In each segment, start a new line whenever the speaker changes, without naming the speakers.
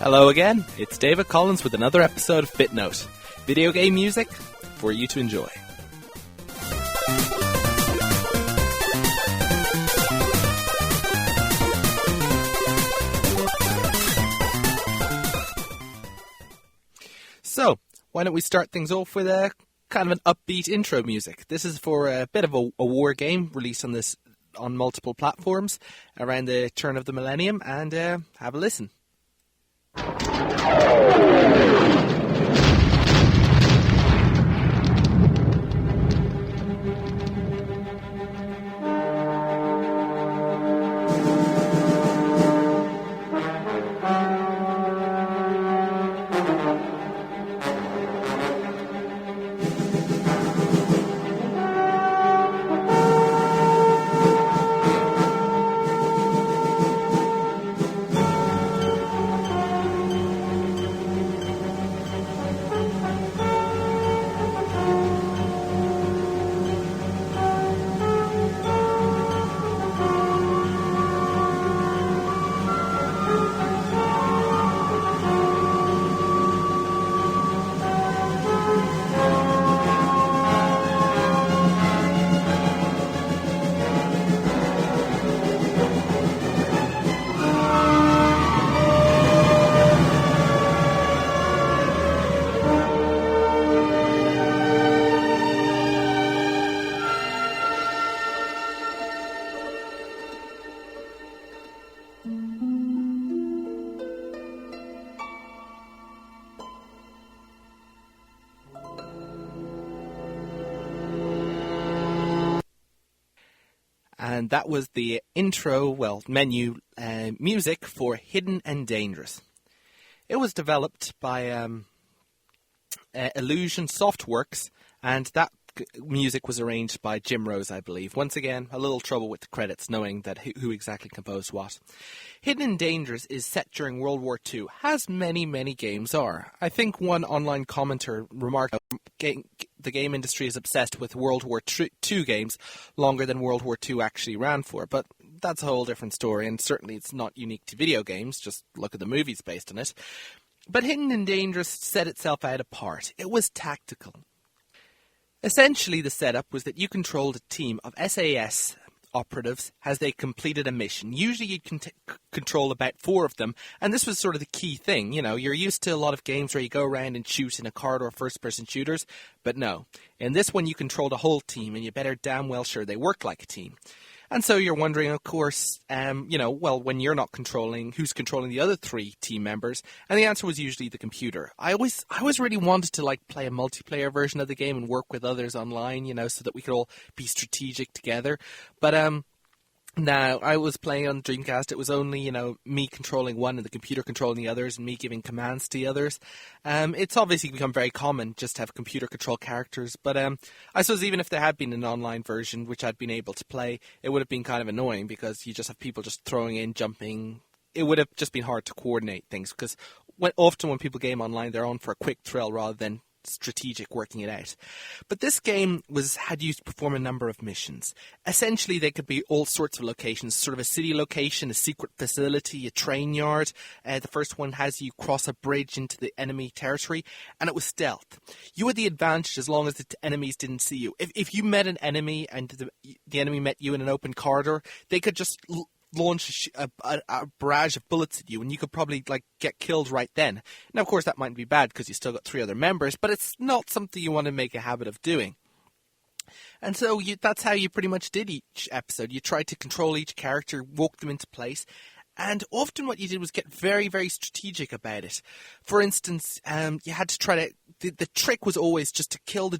Hello again, it's David Collins with another episode of BitNote, video game music for you to enjoy. So, why don't we start things off with a kind of an upbeat intro music. This is for a bit of a war game released on multiple platforms around the turn of the millennium, and have a listen. And that was the menu music for Hidden and Dangerous. It was developed by Illusion Softworks, and that music was arranged by Jim Rose, I believe. Once again, a little trouble with the credits, knowing that who exactly composed what. Hidden and Dangerous is set during World War II, as many games are. I think one online commenter remarked the game industry is obsessed with World War II games longer than World War II actually ran for, but that's a whole different story, and certainly it's not unique to video games. Just look at the movies based on it. But Hidden and Dangerous set itself out apart. It was tactical. Essentially, the setup was that you controlled a team of SAS operatives as they completed a mission. Usually you can control about 4 of them, and this was sort of the key thing. You know, you're used to a lot of games where you go around and shoot in a corridor first-person shooters, but no. In this one, you controlled a whole team, and you better damn well sure they work like a team. And so you're wondering, of course, when you're not controlling, who's controlling the other 3 team members? And the answer was usually the computer. I always really wanted to play a multiplayer version of the game and work with others online, so that we could all be strategic together. But now, I was playing on Dreamcast. It was only, me controlling one and the computer controlling the others and me giving commands to the others. It's obviously become very common just to have computer control characters. But I suppose even if there had been an online version which I'd been able to play, it would have been kind of annoying because you just have people just throwing in, jumping. It would have just been hard to coordinate things because often when people game online, they're on for a quick thrill rather than strategic working it out. But this game had you perform a number of missions. Essentially, they could be all sorts of locations, sort of a city location, a secret facility, a train yard. The first one has you cross a bridge into the enemy territory, and it was stealth. You had the advantage as long as the enemies didn't see you. If you met an enemy and the enemy met you in an open corridor, they could just launch a barrage of bullets at you, and you could probably get killed right then. Now, of course, that might be bad because you still got 3 other members, but it's not something you want to make a habit of doing. And so that's how you pretty much did each episode. You tried to control each character, walk them into place, and often what you did was get very, very strategic about it. For instance, you had to try to... The trick was always just to kill the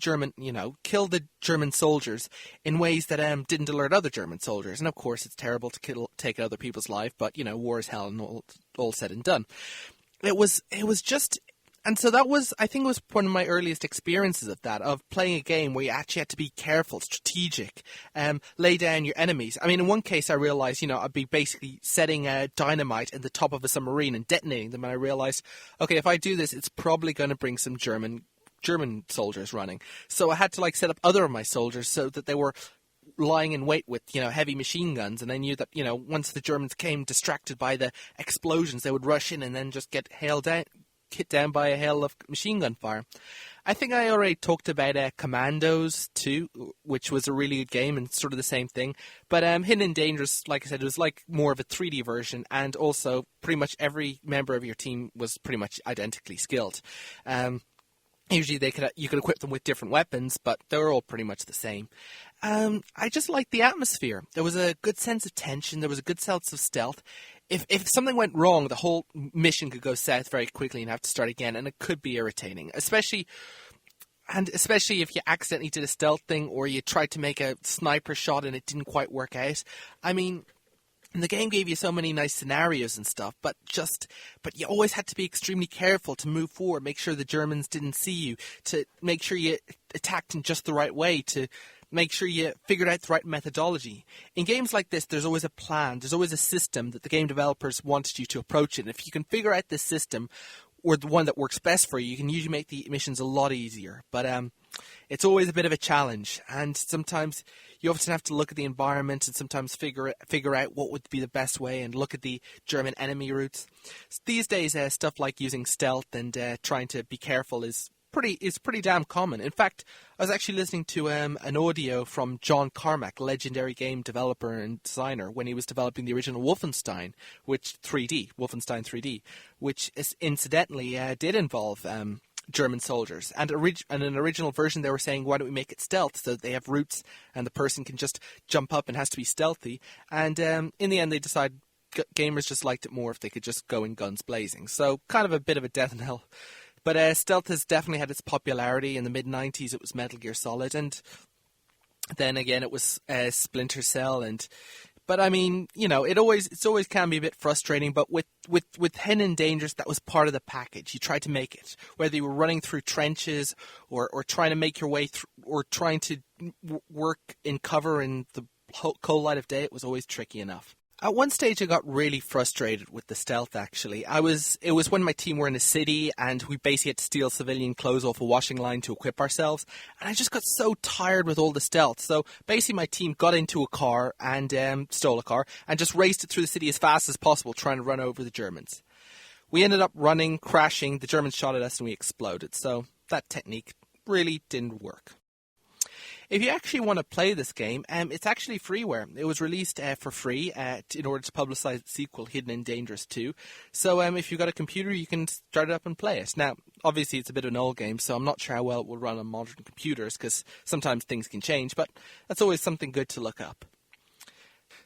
German soldiers in ways that didn't alert other German soldiers. And of course, it's terrible to take other people's life, but war is hell, and all said and done. It was just And so that was, I think it was one of my earliest experiences of that, of playing a game where you actually had to be careful, strategic, lay down your enemies. I mean, in one case I realized, I'd be basically setting dynamite in the top of a submarine and detonating them, and I realized, okay, if I do this, it's probably going to bring some German soldiers running. So I had to set up other of my soldiers so that they were lying in wait with, heavy machine guns, and they knew that, once the Germans came distracted by the explosions, they would rush in and then just get hit down by a hail of machine gun fire. I think I already talked about Commandos 2, which was a really good game and sort of the same thing. But Hidden and Dangerous, like I said, it was like more of a 3D version, and also pretty much every member of your team was pretty much identically skilled. Usually you could equip them with different weapons, but they were all pretty much the same. I just liked the atmosphere. There was a good sense of tension. There was a good sense of stealth. If something went wrong, the whole mission could go south very quickly and have to start again, and it could be irritating, especially if you accidentally did a stealth thing or you tried to make a sniper shot and it didn't quite work out. I mean, the game gave you so many nice scenarios and stuff, but you always had to be extremely careful to move forward, make sure the Germans didn't see you, to make sure you attacked in just the right way, to make sure you figured out the right methodology. In games like this, there's always a plan, there's always a system that the game developers wanted you to approach it. And if you can figure out this system, or the one that works best for you, you can usually make the missions a lot easier. But it's always a bit of a challenge, and sometimes you often have to look at the environment and sometimes figure out what would be the best way and look at the German enemy routes. These days, stuff like using stealth and trying to be careful is pretty damn common. In fact, I was actually listening to an audio from John Carmack, legendary game developer and designer, when he was developing the original Wolfenstein 3D, which incidentally did involve German soldiers. And in an original version, they were saying, why don't we make it stealth so that they have routes and the person can just jump up and has to be stealthy. And in the end, they decided gamers just liked it more if they could just go in guns blazing. So kind of a bit of a death knell. But stealth has definitely had its popularity. In the mid-90s, it was Metal Gear Solid, and then again, it was Splinter Cell. But I mean, it always can be a bit frustrating. But with Hidden and Dangerous, that was part of the package. You tried to make it, whether you were running through trenches or trying to make your way through, or trying to work in cover in the cold light of day. It was always tricky enough. At one stage, I got really frustrated with the stealth, actually. It was when my team were in a city, and we basically had to steal civilian clothes off a washing line to equip ourselves, and I just got so tired with all the stealth. So basically, my team got into a car and stole a car, and just raced it through the city as fast as possible, trying to run over the Germans. We ended up running, crashing, the Germans shot at us, and we exploded. So that technique really didn't work. If you actually want to play this game, it's actually freeware. It was released for free in order to publicize its sequel, Hidden and Dangerous 2. So if you've got a computer, you can start it up and play it. Now, obviously, it's a bit of an old game, so I'm not sure how well it will run on modern computers, because sometimes things can change, but that's always something good to look up.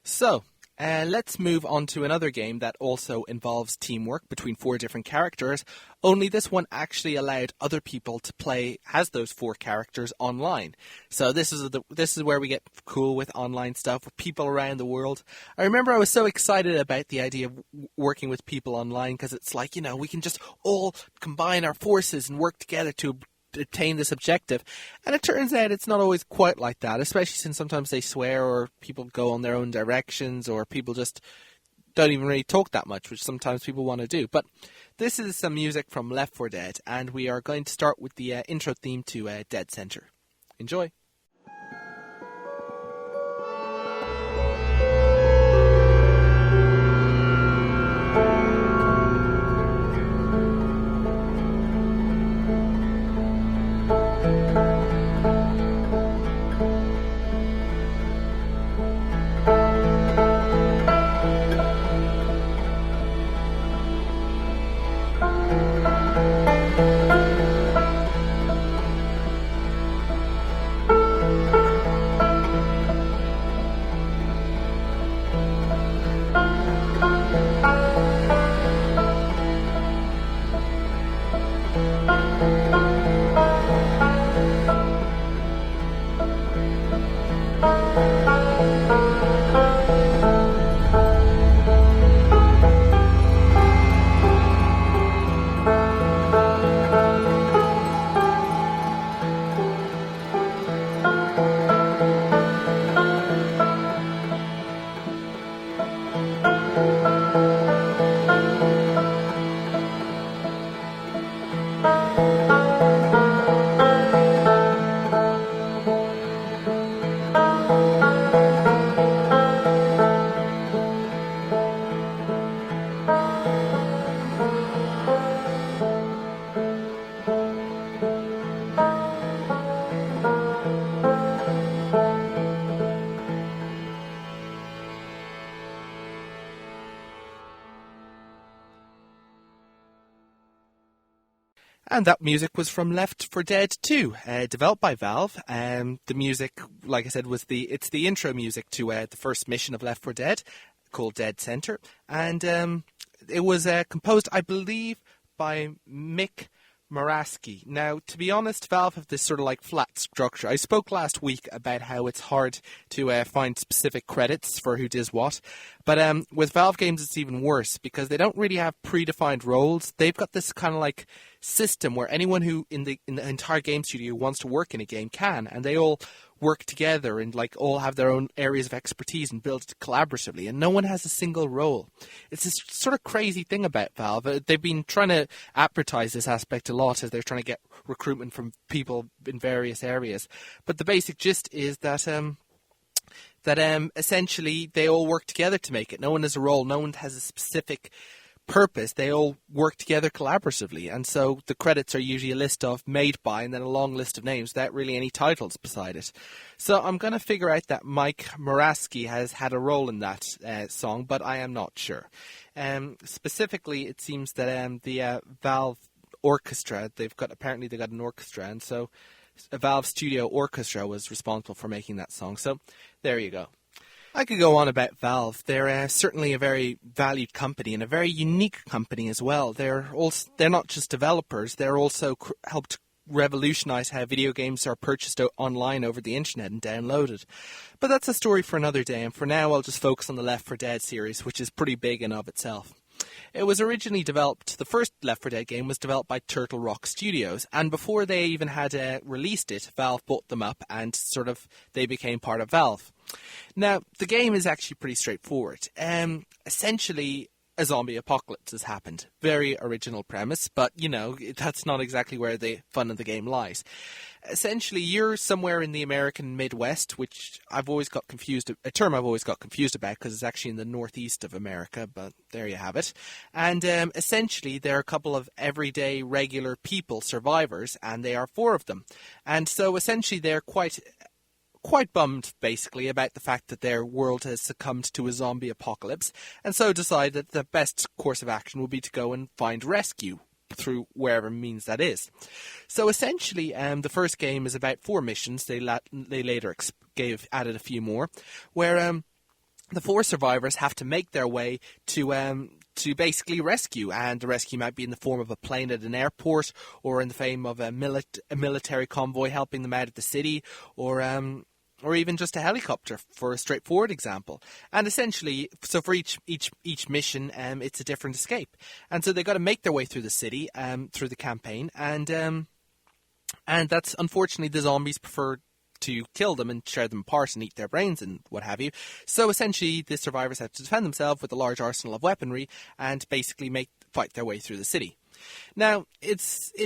So, let's move on to another game that also involves teamwork between 4 different characters, only this one actually allowed other people to play as those 4 characters online. So this is where we get cool with online stuff, with people around the world. I remember I was so excited about the idea of working with people online, because it's like, we can just all combine our forces and work together to attain this objective. And it turns out it's not always quite like that, especially since sometimes they swear, or people go on their own directions, or people just don't even really talk that much, which sometimes people want to do. But this is some music from Left 4 Dead, and we are going to start with the intro theme to Dead Center. Enjoy. And that music was from Left 4 Dead 2, developed by Valve. The music, like I said, it's the intro music to the first mission of Left 4 Dead, called Dead Center. And it was composed, I believe, by Mike Morasky. Now, to be honest, Valve have this sort of like flat structure. I spoke last week about how it's hard to find specific credits for who does what. But with Valve games, it's even worse because they don't really have predefined roles. They've got this kind of like system where anyone who in the entire game studio wants to work in a game can, and they all work together and like all have their own areas of expertise and build it collaboratively, and no one has a single role. It's this sort of crazy thing about Valve. They've been trying to advertise this aspect a lot as they're trying to get recruitment from people in various areas. But the basic gist is that essentially they all work together to make it. No one has a role. No one has a specific purpose. They all work together collaboratively, and so the credits are usually a list of made by and then a long list of names without really any titles beside it. So I'm going to figure out that Mike Morasky has had a role in that song, but I am not sure. Specifically, it seems that the Valve orchestra, apparently they got an orchestra, and so a Valve Studio Orchestra was responsible for making that song. So there you go. I could go on about Valve. They're certainly a very valued company and a very unique company as well. They're not just developers. They're also helped revolutionize how video games are purchased online over the internet and downloaded. But that's a story for another day, and for now I'll just focus on the Left 4 Dead series, which is pretty big in of itself. It was originally developed, the first Left 4 Dead game was developed by Turtle Rock Studios, and before they even had released it, Valve bought them up and they became part of Valve. Now, the game is actually pretty straightforward. Essentially, a zombie apocalypse has happened. Very original premise, but, that's not exactly where the fun of the game lies. Essentially, you're somewhere in the American Midwest, which a term I've always got confused about because it's actually in the northeast of America, but there you have it. And essentially, there are a couple of everyday, regular people, survivors, and there are 4 of them. And so essentially, they're quite bummed, basically, about the fact that their world has succumbed to a zombie apocalypse, and so decide that the best course of action will be to go and find rescue through wherever means that is. So essentially, the first game is about 4 missions. They later added a few more, where the 4 survivors have to make their way to basically rescue, and the rescue might be in the form of a plane at an airport, or in the form of a military convoy helping them out of the city, or even just a helicopter, for a straightforward example. And essentially, so for each mission, it's a different escape. And so they've got to make their way through the city, through the campaign, and that's, unfortunately, the zombies prefer to kill them and tear them apart and eat their brains and what have you. So essentially, the survivors have to defend themselves with a large arsenal of weaponry and basically fight their way through the city. Now, it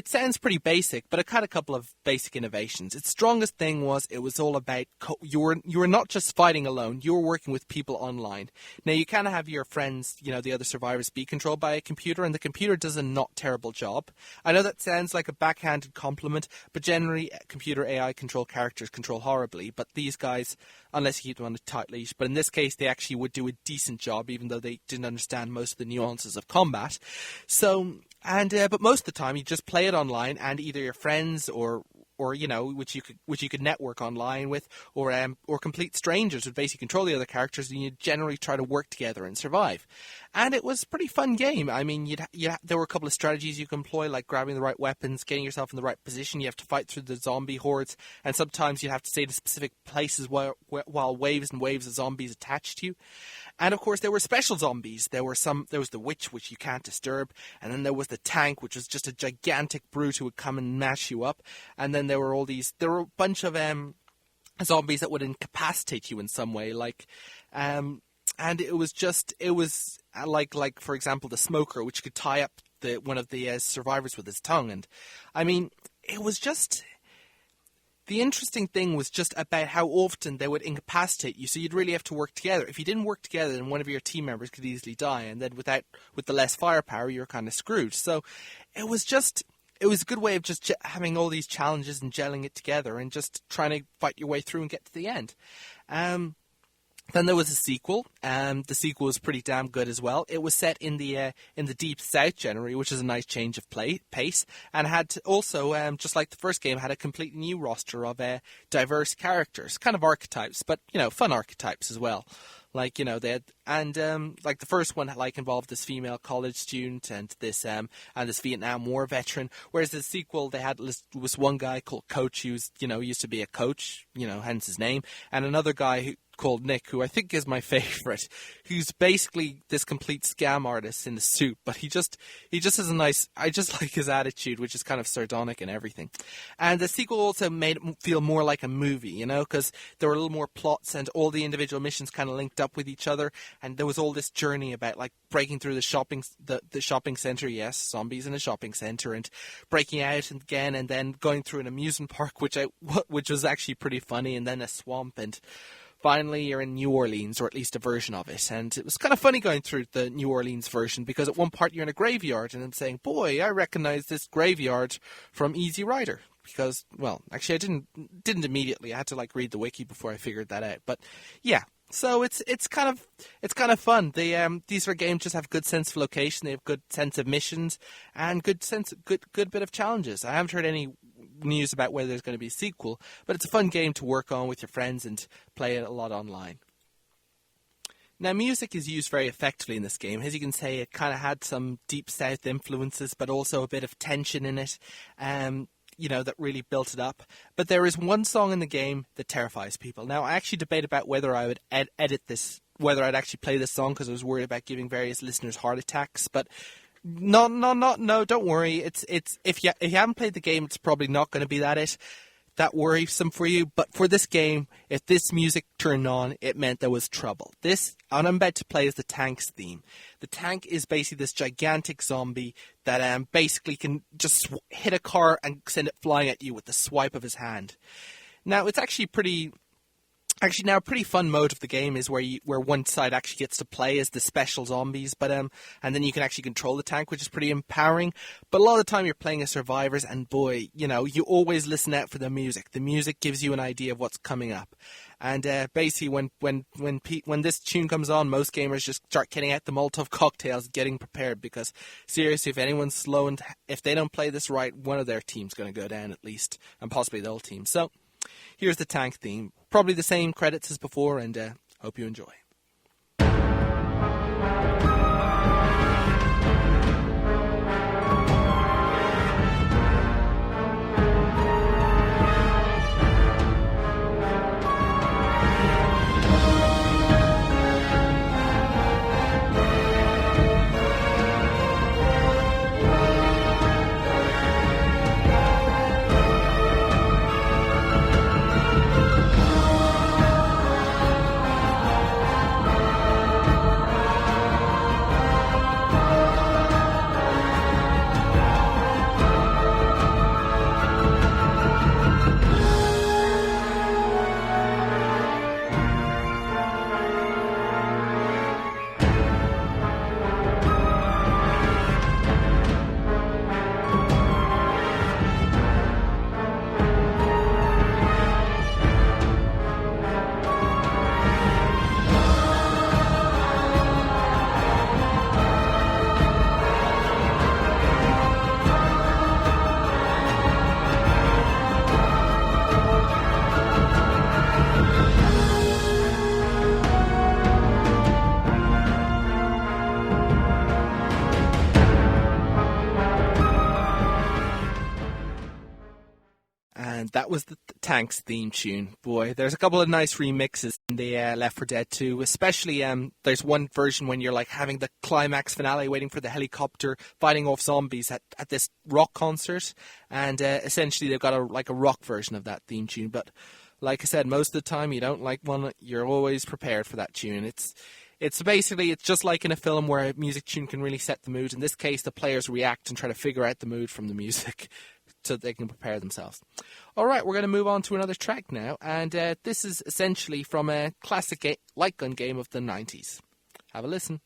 sounds pretty basic, but it had a couple of basic innovations. Its strongest thing was it was all about you were not just fighting alone, you were working with people online. Now, you kind of have your friends, the other survivors, be controlled by a computer, and the computer does a not terrible job. I know that sounds like a backhanded compliment, but generally, computer AI control characters control horribly, but these guys, unless you keep them on a tight leash, but in this case, they actually would do a decent job, even though they didn't understand most of the nuances of combat. So, but most of the time you just play it online, and either your friends or which you could network online with, or complete strangers would basically control the other characters, and you generally try to work together and survive. And it was a pretty fun game. I mean, there were a couple of strategies you could employ, like grabbing the right weapons, getting yourself in the right position. You have to fight through the zombie hordes, and sometimes you have to stay to specific places while waves and waves of zombies attached to you. And of course, there were special zombies. There was the witch, which you can't disturb, and then there was the Taank, which was just a gigantic brute who would come and mash you up. And then there were a bunch of zombies that would incapacitate you in some way, and it was like for example, the smoker, which could tie up one of the survivors with his tongue. And I mean, it was just. The interesting thing was just about how often they would incapacitate you, so you'd really have to work together. If you didn't work together, then one of your team members could easily die, and then with the less firepower, you're kind of screwed. So it was a good way of just having all these challenges and gelling it together and just trying to fight your way through and get to the end. Then there was a sequel. The sequel was pretty damn good as well. It was set in the Deep South generally, which is a nice change of pace, and had also, just like the first game, had a completely new roster of diverse characters, kind of archetypes, but fun archetypes as well. Like, they had, and like the first one, like, involved this female college student and this Vietnam War veteran. Whereas the sequel, they had was one guy called Coach, who's used to be a coach, hence his name, and another guy called Nick, who I think is my favorite, who's basically this complete scam artist in a suit, but he just has a nice, I just like his attitude, which is kind of sardonic and everything. And the sequel also made it feel more like a movie, because there were a little more plots and all the individual missions kind of linked up with each other, and there was all this journey about like breaking through the shopping center, yes, zombies in a shopping center, and breaking out again, and then going through an amusement park, which was actually pretty funny, and then a swamp, and finally, you're in New Orleans, or at least a version of it. And it was kind of funny going through the New Orleans version, because at one part you're in a graveyard, and I'm saying, boy, I recognize this graveyard from Easy Rider. Because, well, actually I didn't immediately. I had to like read the wiki before I figured that out. But yeah, so it's kind of fun. These sort of games just have good sense of location. They have good sense of missions and good bit of challenges. I haven't heard any news about whether there's going to be a sequel, but it's a fun game to work on with your friends and play it a lot online. Now, music is used very effectively in this game. As you can say, it kind of had some Deep South influences, but also a bit of tension in it, that really built it up. But there is one song in the game that terrifies people. Now, I actually debate about whether I would edit this, whether I'd actually play this song, because I was worried about giving various listeners heart attacks, but no, don't worry. It's if you haven't played the game, it's probably not going to be that worrisome for you. But for this game, if this music turned on, it meant there was trouble. This, what I'm about to play, is the Taank's theme. The Taank is basically this gigantic zombie that basically can just hit a car and send it flying at you with the swipe of his hand. Now, it's actually a pretty fun mode of the game is where one side actually gets to play as the special zombies, but and then you can actually control the Taank, which is pretty empowering. But a lot of the time you're playing as survivors, and boy, you always listen out for the music. The music gives you an idea of what's coming up. And basically, when this tune comes on, most gamers just start getting out the Molotov cocktails, getting prepared, because seriously, if anyone's slow and if they don't play this right, one of their team's going to go down at least, and possibly the whole team. So here's the Taank theme. Probably the same credits as before, and hope you enjoy. That was the Taank's theme tune. Boy, there's a couple of nice remixes in the Left 4 Dead 2, especially there's one version when you're like having the climax finale, waiting for the helicopter, fighting off zombies at this rock concert, and essentially they've got a rock version of that theme tune. But like I said, most of the time you don't like one, you're always prepared for that tune. It's basically, it's just like in a film where a music tune can really set the mood. In this case, the players react and try to figure out the mood from the music so they can prepare themselves. All right, we're going to move on to another track now, and this is essentially from a classic light gun game of the 90s. Have a listen.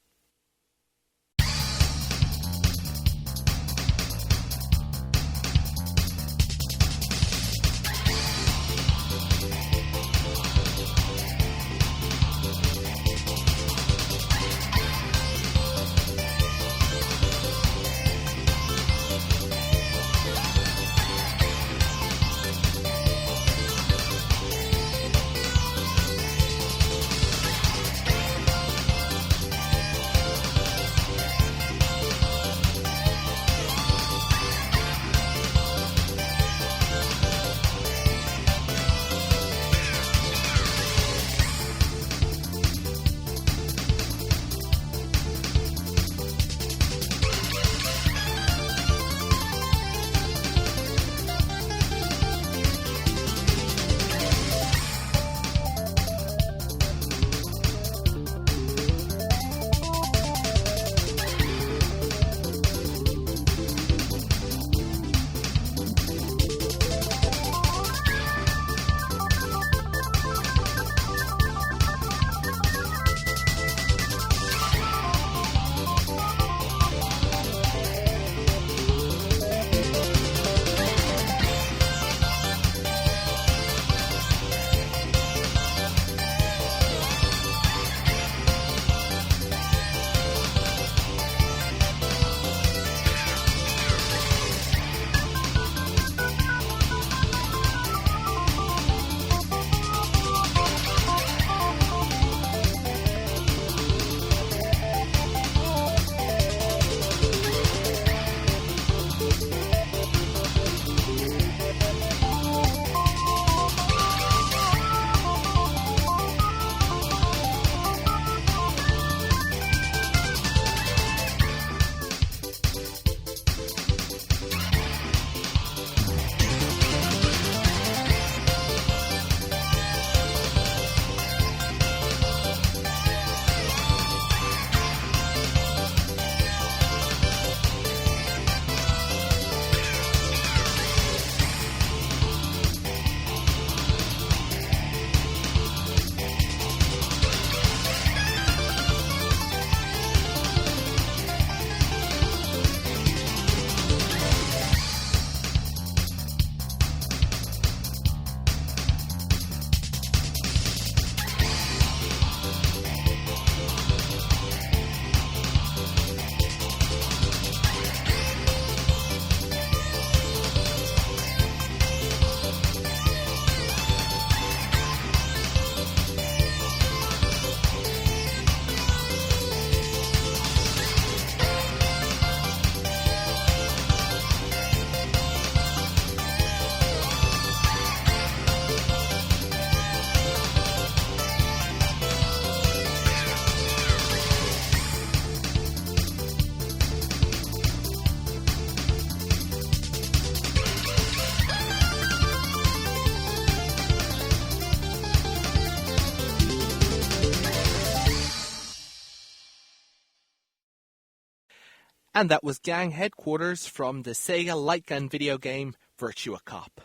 And that was Gang Headquarters from the Sega light gun video game Virtua Cop.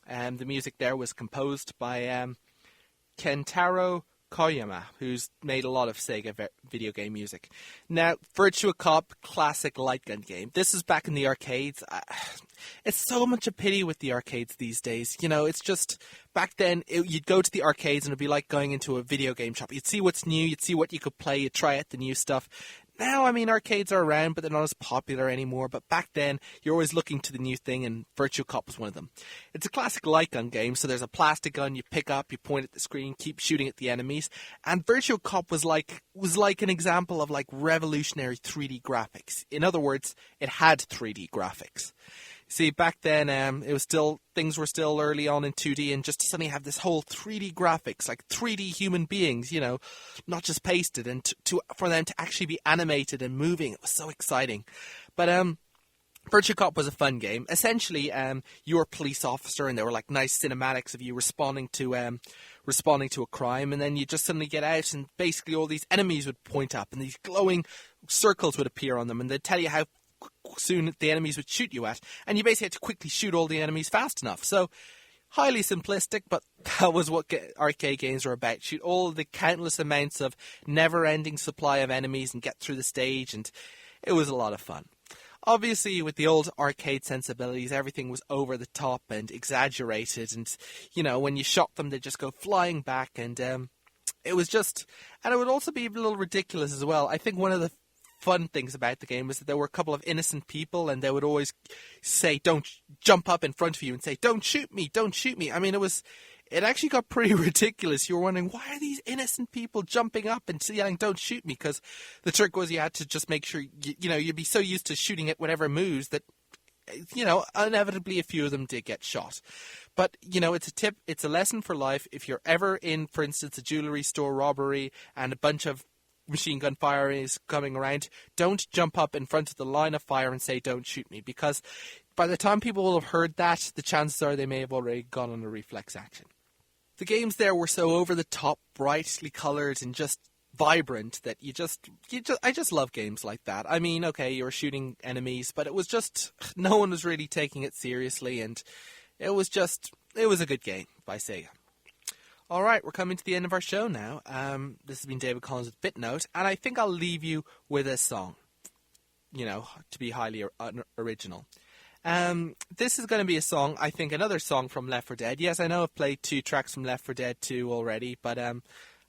The music there was composed by Kentaro Koyama, who's made a lot of Sega video game music. Now, Virtua Cop, classic light gun game. This is back in the arcades. It's so much a pity with the arcades these days. You know, it's just, back then, you'd go to the arcades and it'd be like going into a video game shop. You'd see what's new, you'd see what you could play, you'd try out the new stuff. Now, I mean, arcades are around, but they're not as popular anymore. But back then, you're always looking to the new thing, and Virtua Cop was one of them. It's a classic light gun game, so there's a plastic gun you pick up, you point at the screen, keep shooting at the enemies. And Virtua Cop was like an example of like revolutionary 3D graphics. In other words, it had 3D graphics. See, back then, things were still early on in 2D, and just to suddenly have this whole 3D graphics, like 3D human beings, you know, not just pasted, and for them to actually be animated and moving, it was so exciting. But Virtua Cop was a fun game. Essentially, you were a police officer, and there were like nice cinematics of you responding to a crime, and then you just suddenly get out, and basically all these enemies would point up, and these glowing circles would appear on them, and they'd tell you how soon the enemies would shoot you at, and you basically had to quickly shoot all the enemies fast enough. So, highly simplistic, but that was what arcade games were about. Shoot all the countless amounts of never-ending supply of enemies and get through the stage, and it was a lot of fun. Obviously, with the old arcade sensibilities, everything was over the top and exaggerated, and, you know, when you shot them, they'd just go flying back, and it was just... And it would also be a little ridiculous as well. I think one of the fun things about the game was that there were a couple of innocent people, and they would always say, don't jump up in front of you and say, don't shoot me, don't shoot me. I mean, it actually got pretty ridiculous. You were wondering, why are these innocent people jumping up and yelling, don't shoot me? Because the trick was you had to just make sure, you'd be so used to shooting at whatever moves that, you know, inevitably a few of them did get shot. But, you know, it's a tip, it's a lesson for life. If you're ever in, for instance, a jewelry store robbery and a bunch of machine gun fire is coming around, don't jump up in front of the line of fire and say, don't shoot me, because by the time people will have heard that, the chances are they may have already gone on a reflex action. The games there were so over the top, brightly coloured and just vibrant that I just love games like that. I mean, okay, you were shooting enemies, but it was just, no one was really taking it seriously, and it was a good game by Sega. All right, we're coming to the end of our show now. This has been David Collins with BitNote, and I think I'll leave you with a song, you know, to be highly original. This is going to be a song, I think, another song from Left 4 Dead. Yes, I know I've played 2 tracks from Left 4 Dead 2 already, but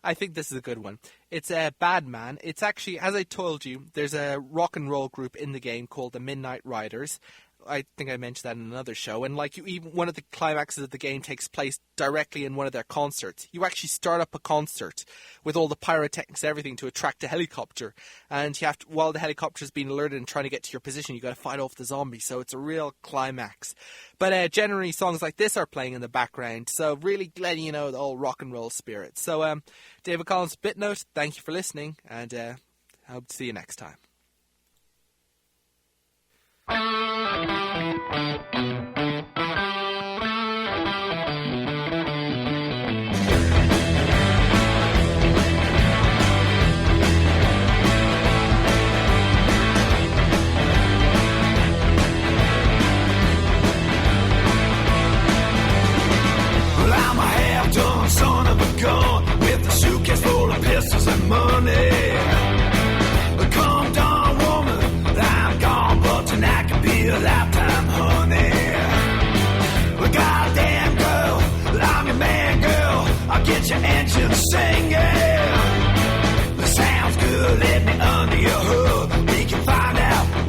I think this is a good one. It's Bad Man. It's actually, as I told you, there's a rock and roll group in the game called the Midnight Riders. I think I mentioned that in another show. And like even one of the climaxes of the game takes place directly in one of their concerts. You actually start up a concert with all the pyrotechnics and everything to attract a helicopter. And you have to, while the helicopter is being alerted and trying to get to your position, you got to fight off the zombies. So it's a real climax. But generally songs like this are playing in the background. So really letting you know the whole rock and roll spirit. So David Collins, BitNote, thank you for listening. And I hope to see you next time.
Well, I'm a half-done son of a gun with a suitcase full of pistols and money. Come down, woman, I'm gone, but tonight can be a lifetime, honey. Well, goddamn girl, I'm your man, girl. I'll get your engine singing. Sounds good, let me under your hood. We can find out